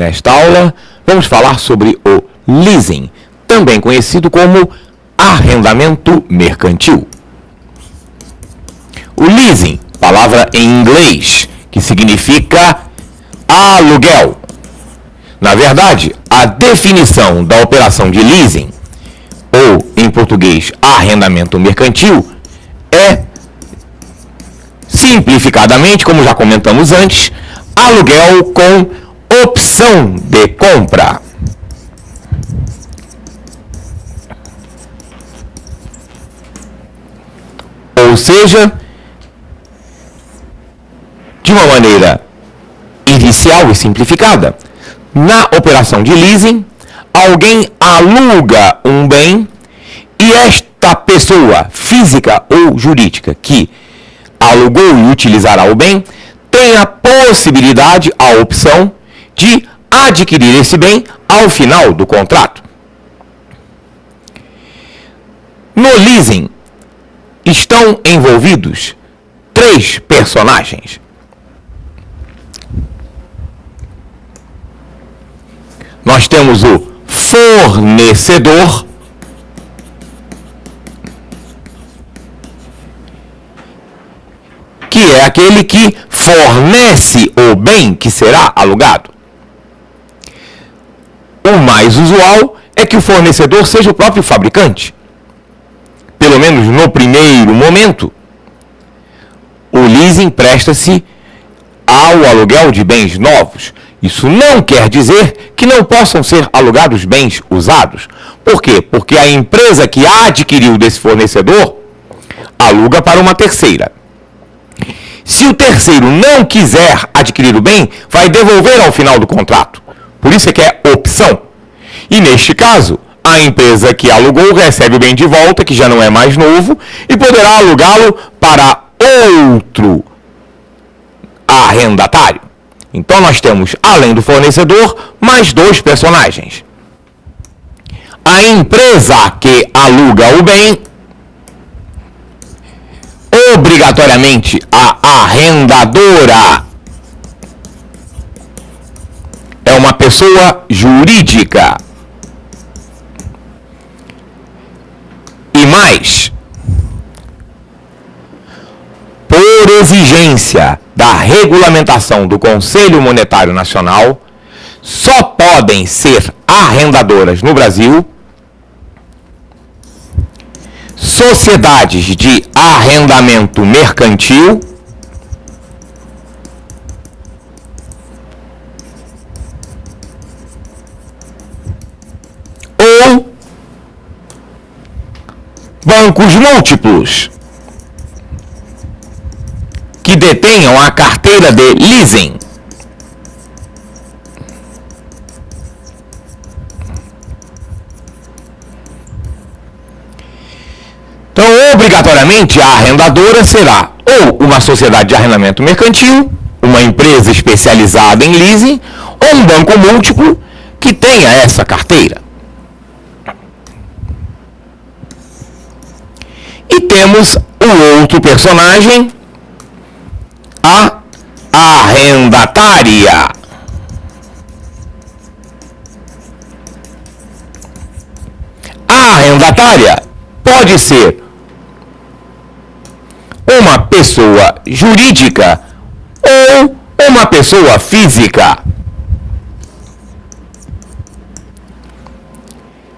Nesta aula, vamos falar sobre o leasing, também conhecido como arrendamento mercantil. O leasing, palavra em inglês, que significa aluguel. Na verdade, a definição da operação de leasing, ou em português, arrendamento mercantil, é, simplificadamente, como já comentamos antes, aluguel com opção de compra. Ou seja, de uma maneira inicial e simplificada, na operação de leasing, alguém aluga um bem e esta pessoa, física ou jurídica, que alugou e utilizará o bem, tem a possibilidade, a opção de adquirir esse bem ao final do contrato. No leasing estão envolvidos 3 personagens. Nós temos o fornecedor, que é aquele que fornece o bem que será alugado. O mais usual é que o fornecedor seja o próprio fabricante. Pelo menos no primeiro momento, o leasing presta-se ao aluguel de bens novos. Isso não quer dizer que não possam ser alugados bens usados. Por quê? Porque a empresa que adquiriu desse fornecedor aluga para uma terceira. Se o terceiro não quiser adquirir o bem, vai devolver ao final do contrato. Por isso é que é opção. E neste caso, a empresa que alugou recebe o bem de volta, que já não é mais novo, e poderá alugá-lo para outro arrendatário. Então nós temos, além do fornecedor, mais 2 personagens. A empresa que aluga o bem, obrigatoriamente a arrendadora, é uma pessoa jurídica. E mais, por exigência da regulamentação do Conselho Monetário Nacional, só podem ser arrendadoras no Brasil sociedades de arrendamento mercantil ou bancos múltiplos que detenham a carteira de leasing. Então, obrigatoriamente, a arrendadora será ou uma sociedade de arrendamento mercantil, uma empresa especializada em leasing, ou um banco múltiplo que tenha essa carteira. E temos o outro personagem, a arrendatária. A arrendatária pode ser uma pessoa jurídica ou uma pessoa física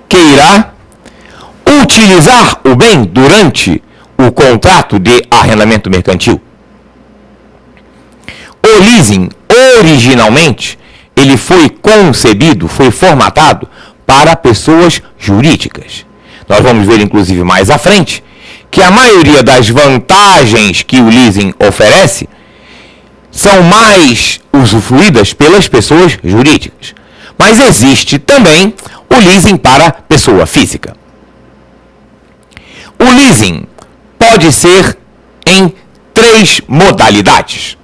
que irá utilizar o bem durante o contrato de arrendamento mercantil. O leasing, originalmente, ele foi concebido, foi formatado para pessoas jurídicas. Nós vamos ver, inclusive, mais à frente, que a maioria das vantagens que o leasing oferece são mais usufruídas pelas pessoas jurídicas. Mas existe também o leasing para pessoa física. O leasing pode ser em 3 modalidades.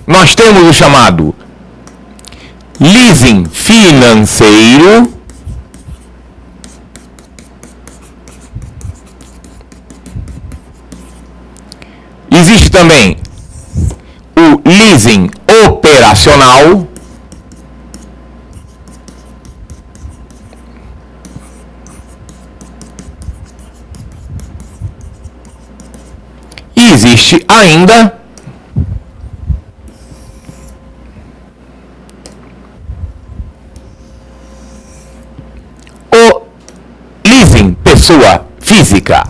Nós temos o chamado leasing financeiro Existe também o leasing operacional. E existe ainda o leasing pessoa física.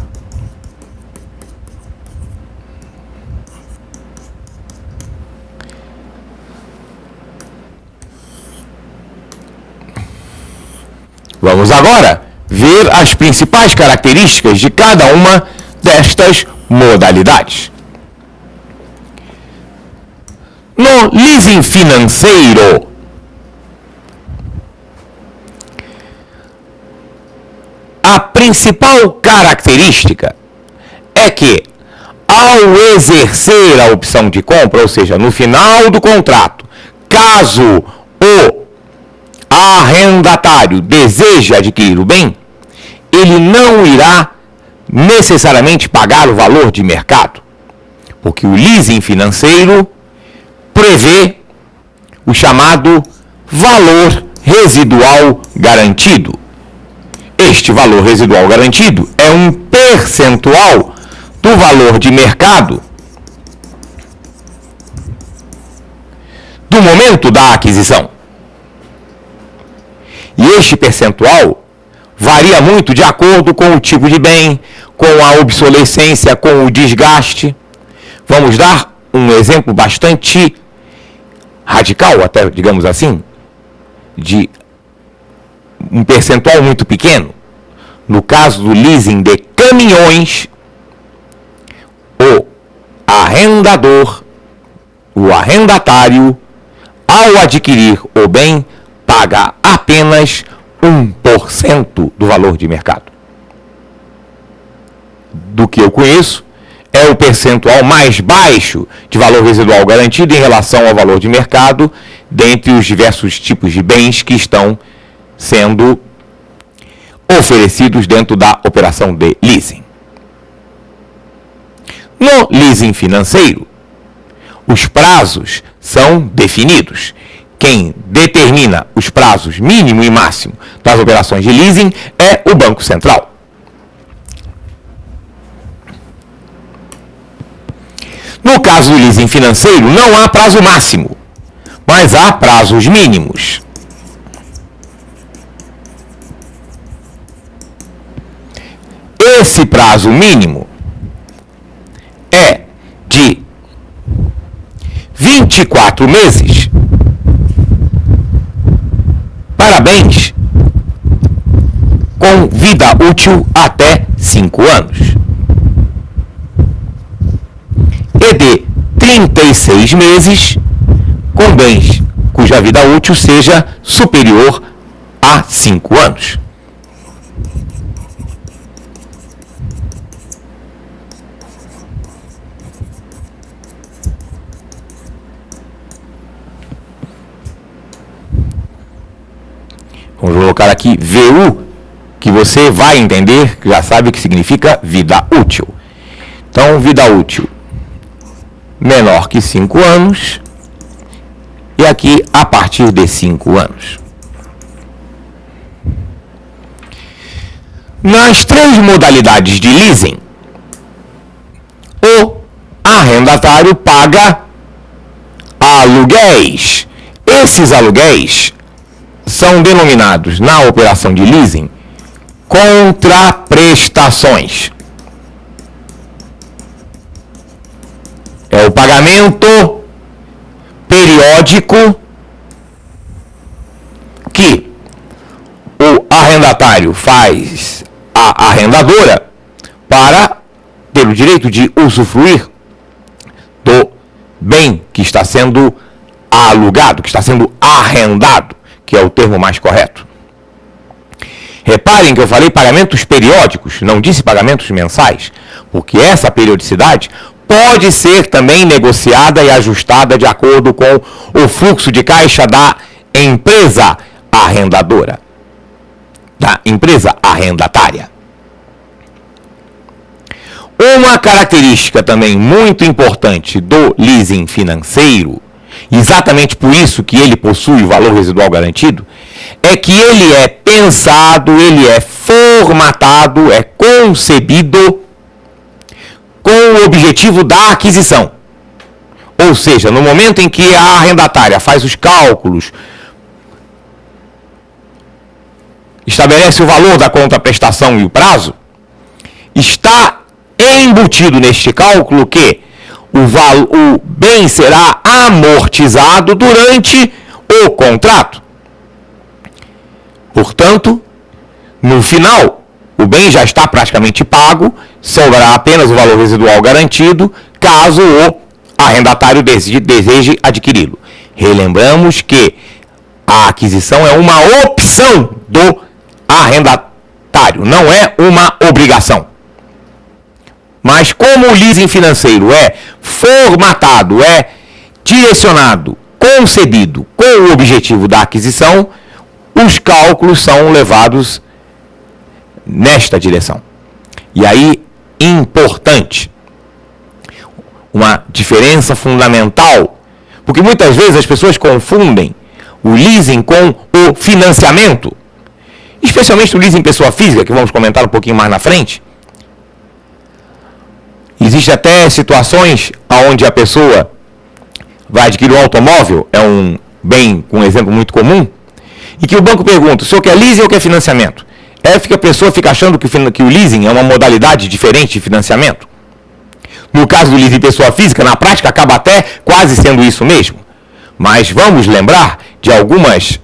Vamos agora ver as principais características de cada uma destas modalidades. No leasing financeiro, a principal característica é que, ao exercer a opção de compra, ou seja, no final do contrato, caso o arrendatário deseja adquirir o bem, ele não irá necessariamente pagar o valor de mercado, porque o leasing financeiro prevê o chamado valor residual garantido. Este valor residual garantido é um percentual do valor de mercado do momento da aquisição. E este percentual varia muito de acordo com o tipo de bem, com a obsolescência, com o desgaste. Vamos dar um exemplo bastante radical, até digamos assim, de um percentual muito pequeno. No caso do leasing de caminhões, o arrendador, o arrendatário, ao adquirir o bem, paga apenas 1% do valor de mercado. Do que eu conheço, é o percentual mais baixo de valor residual garantido em relação ao valor de mercado, dentre os diversos tipos de bens que estão sendo oferecidos dentro da operação de leasing. No leasing financeiro, os prazos são definidos. Quem determina os prazos mínimo e máximo das operações de leasing é o Banco Central. No caso do leasing financeiro, não há prazo máximo, mas há prazos mínimos. Esse prazo mínimo é de 24 meses para bens com vida útil até 5 anos. E de 36 meses com bens cuja vida útil seja superior a 5 anos. Vamos colocar aqui VU, que você vai entender, já sabe o que significa vida útil. Então, vida útil menor que 5 anos e aqui a partir de 5 anos. Nas 3 modalidades de leasing, o arrendatário paga aluguéis. Esses aluguéis são denominados na operação de leasing contraprestações. É o pagamento periódico que o arrendatário faz à arrendadora para ter o direito de usufruir do bem que está sendo alugado, que está sendo arrendado, que é o termo mais correto. Reparem que eu falei pagamentos periódicos, não disse pagamentos mensais, porque essa periodicidade pode ser também negociada e ajustada de acordo com o fluxo de caixa da empresa arrendadora, da empresa arrendatária. Uma característica também muito importante do leasing financeiro, exatamente por isso que ele possui o valor residual garantido, é que ele é pensado, ele é formatado, é concebido com o objetivo da aquisição. Ou seja, no momento em que a arrendatária faz os cálculos, estabelece o valor da contraprestação e o prazo, está embutido neste cálculo que o bem será amortizado durante o contrato. Portanto, no final, o bem já está praticamente pago, sobrará apenas o valor residual garantido, caso o arrendatário deseje adquiri-lo. Relembramos que a aquisição é uma opção do arrendatário, não é uma obrigação. Mas como o leasing financeiro é formatado, é direcionado, concebido com o objetivo da aquisição, os cálculos são levados nesta direção. E aí, importante, uma diferença fundamental, porque muitas vezes as pessoas confundem o leasing com o financiamento, especialmente o leasing pessoa física, que vamos comentar um pouquinho mais na frente. Existem até situações onde a pessoa vai adquirir um automóvel, é um bem, um exemplo muito comum, e que o banco pergunta, o senhor quer leasing ou quer financiamento? A pessoa fica achando que o leasing é uma modalidade diferente de financiamento. No caso do leasing pessoa física, na prática acaba até quase sendo isso mesmo. Mas vamos lembrar de algumas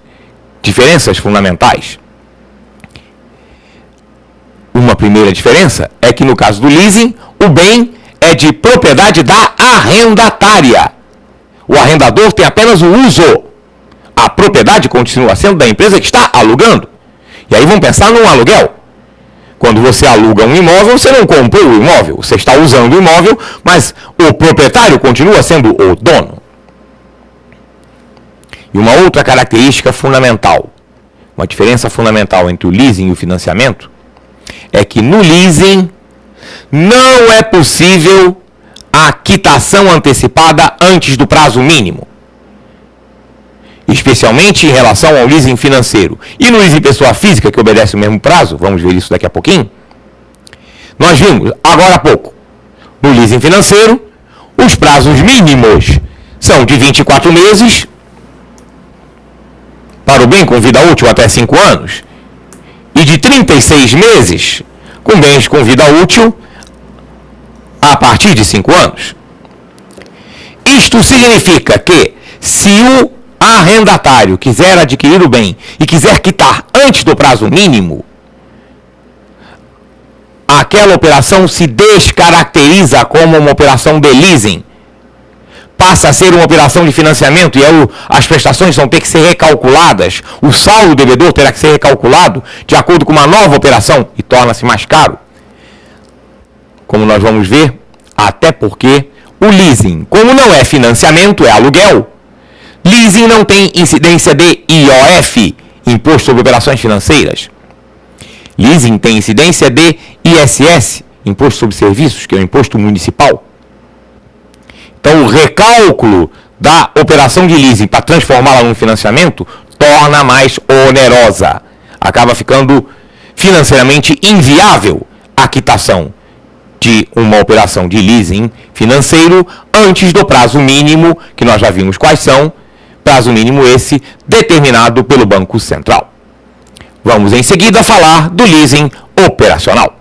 diferenças fundamentais. Uma primeira diferença é que no caso do leasing, o bem é de propriedade da arrendatária. O arrendador tem apenas o uso. A propriedade continua sendo da empresa que está alugando. E aí vamos pensar num aluguel. Quando você aluga um imóvel, você não comprou o imóvel. Você está usando o imóvel, mas o proprietário continua sendo o dono. E uma outra característica fundamental, uma diferença fundamental entre o leasing e o financiamento, é que no leasing não é possível a quitação antecipada antes do prazo mínimo. Especialmente em relação ao leasing financeiro. E no leasing pessoa física, que obedece o mesmo prazo, vamos ver isso daqui a pouquinho, nós vimos agora há pouco, no leasing financeiro, os prazos mínimos são de 24 meses, para o bem com vida útil até 5 anos, e de 36 meses, com bens com vida útil a partir de 5 anos. Isto significa que, se o arrendatário quiser adquirir o bem e quiser quitar antes do prazo mínimo, aquela operação se descaracteriza como uma operação de leasing. Passa a ser uma operação de financiamento e aí as prestações vão ter que ser recalculadas. O saldo do devedor terá que ser recalculado de acordo com uma nova operação e torna-se mais caro. Como nós vamos ver, até porque o leasing, como não é financiamento, é aluguel, leasing não tem incidência de IOF, Imposto sobre Operações Financeiras. Leasing tem incidência de ISS, Imposto sobre Serviços, que é o imposto municipal. Então, o recálculo da operação de leasing para transformá-la num financiamento torna mais onerosa. Acaba ficando financeiramente inviável a quitação de uma operação de leasing financeiro antes do prazo mínimo, que nós já vimos quais são, prazo mínimo esse determinado pelo Banco Central. Vamos em seguida falar do leasing operacional.